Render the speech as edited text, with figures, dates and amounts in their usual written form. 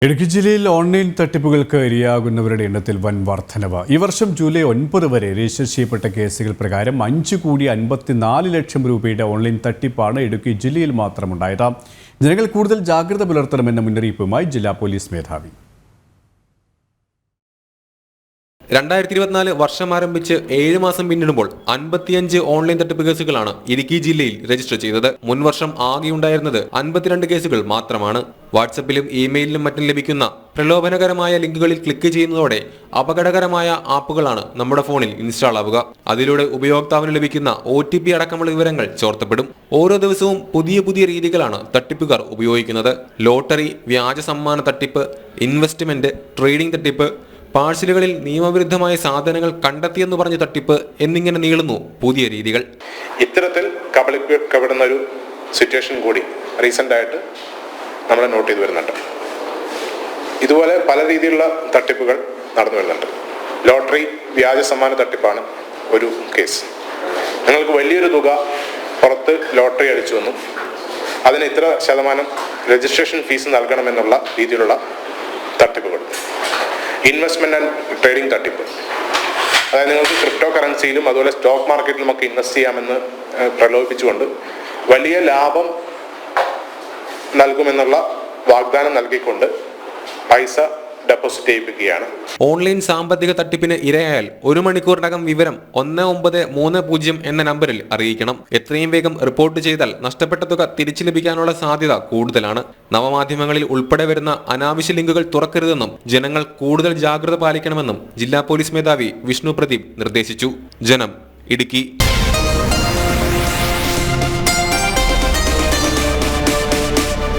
ഇടുക്കി ജില്ലയിൽ ഓൺലൈൻ തട്ടിപ്പുകൾക്ക് ഇരയാകുന്നവരുടെ എണ്ണത്തിൽ വൻ വർധനവ്. ഈ വർഷം ജൂലൈ 9 വരെ രജിസ്റ്റർ ചെയ്യപ്പെട്ട കേസുകൾ പ്രകാരം 5,54 ലക്ഷം രൂപയുടെ ഓൺലൈൻ തട്ടിപ്പാണ് ഇടുക്കി ജില്ലയിൽ മാത്രമുണ്ടായത്. ജനങ്ങൾ കൂടുതൽ ജാഗ്രത പുലർത്തണമെന്ന മുന്നറിയിപ്പുമായി ജില്ലാ പോലീസ് മേധാവി. 2024 വർഷം ആരംഭിച്ച് 7 മാസം പിന്നിടുമ്പോൾ 55 ഓൺലൈൻ തട്ടിപ്പ് കേസുകളാണ് ഇടുക്കി ജില്ലയിൽ രജിസ്റ്റർ ചെയ്തത്. മുൻവർഷം ആകെയുണ്ടായിരുന്നത് 52 കേസുകൾ മാത്രമാണ്. വാട്സപ്പിലും ഇമെയിലിലും മറ്റും ലഭിക്കുന്ന പ്രലോഭനകരമായ ലിങ്കുകളിൽ ക്ലിക്ക് ചെയ്യുന്നതോടെ അപകടകരമായ ആപ്പുകളാണ് നമ്മുടെ ഫോണിൽ ഇൻസ്റ്റാൾ ആവുക. അതിലൂടെ ഉപയോക്താവിന് ലഭിക്കുന്ന OTP അടക്കമുള്ള വിവരങ്ങൾ ചോർത്തപ്പെടും. ഓരോ ദിവസവും പുതിയ രീതികളാണ് തട്ടിപ്പുകാർ ഉപയോഗിക്കുന്നത്. ലോട്ടറി, വ്യാജ സമ്മാന തട്ടിപ്പ്, ഇൻവെസ്റ്റ്മെന്റ്, ട്രേഡിംഗ് തട്ടിപ്പ്, പാഴ്സലുകളിൽ നിയമവിരുദ്ധമായ സാധനങ്ങൾ കണ്ടെത്തിയെന്ന് പറഞ്ഞ തട്ടിപ്പ് എന്നിങ്ങനെ നീളുന്നു പുതിയ രീതികൾ. ഇത്തരത്തിൽ കബളിപ്പിക്കപ്പെടുന്ന ഒരു സിറ്റുവേഷൻ കൂടി റീസെന്റ് ആയിട്ട് നമ്മൾ നോട്ട് ചെയ്തു വരുന്നുണ്ട്. ഇതുപോലെ പല രീതിയിലുള്ള തട്ടിപ്പുകൾ നടന്നു വരുന്നുണ്ട്. ലോട്ടറി, വ്യാജ സമ്മാന തട്ടിപ്പാണ് ഒരു കേസ്. നിങ്ങൾക്ക് വലിയൊരു തുക പുറത്ത് ലോട്ടറി അടിച്ചു വന്നു, അതിന് ഇത്ര ശതമാനം രജിസ്ട്രേഷൻ ഫീസ് നൽകണമെന്നുള്ള രീതിയിലുള്ള തട്ടിപ്പുകൾ. ഇൻവെസ്റ്റ്മെന്റ് ആൻഡ് ട്രേഡിംഗ് തട്ടിപ്പ്, അതായത് നിങ്ങൾക്ക് ക്രിപ്റ്റോ കറൻസിയിലും അതുപോലെ സ്റ്റോക്ക് മാർക്കറ്റിലും ഒക്കെ ഇൻവെസ്റ്റ് ചെയ്യാമെന്ന് പ്രലോഭിപ്പിച്ചുകൊണ്ട് വലിയ ലാഭം നൽകുമെന്നുള്ള വാഗ്ദാനം നൽകിക്കൊണ്ട് പൈസ ഡെപ്പോസിറ്റ് ചെയ്യിപ്പിക്കുകയാണ്. ഓൺലൈൻ സാമ്പത്തിക തട്ടിപ്പിന് ഇരയായാൽ 1 മണിക്കൂറിനകം വിവരം 1930 എന്ന നമ്പറിൽ അറിയിക്കണം. എത്രയും വേഗം റിപ്പോർട്ട് ചെയ്താൽ നഷ്ടപ്പെട്ട തുക തിരിച്ചു ലഭിക്കാനുള്ള സാധ്യത കൂടുതലാണ്. നവമാധ്യമങ്ങളിൽ ഉൾപ്പെടെ വരുന്ന അനാവശ്യ ലിങ്കുകൾ തുറക്കരുതെന്നും ജനങ്ങൾ കൂടുതൽ ജാഗ്രത പാലിക്കണമെന്നും ജില്ലാ പോലീസ് മേധാവി വിഷ്ണു പ്രദീപ് നിർദ്ദേശിച്ചു. ജനം, ഇടുക്കി.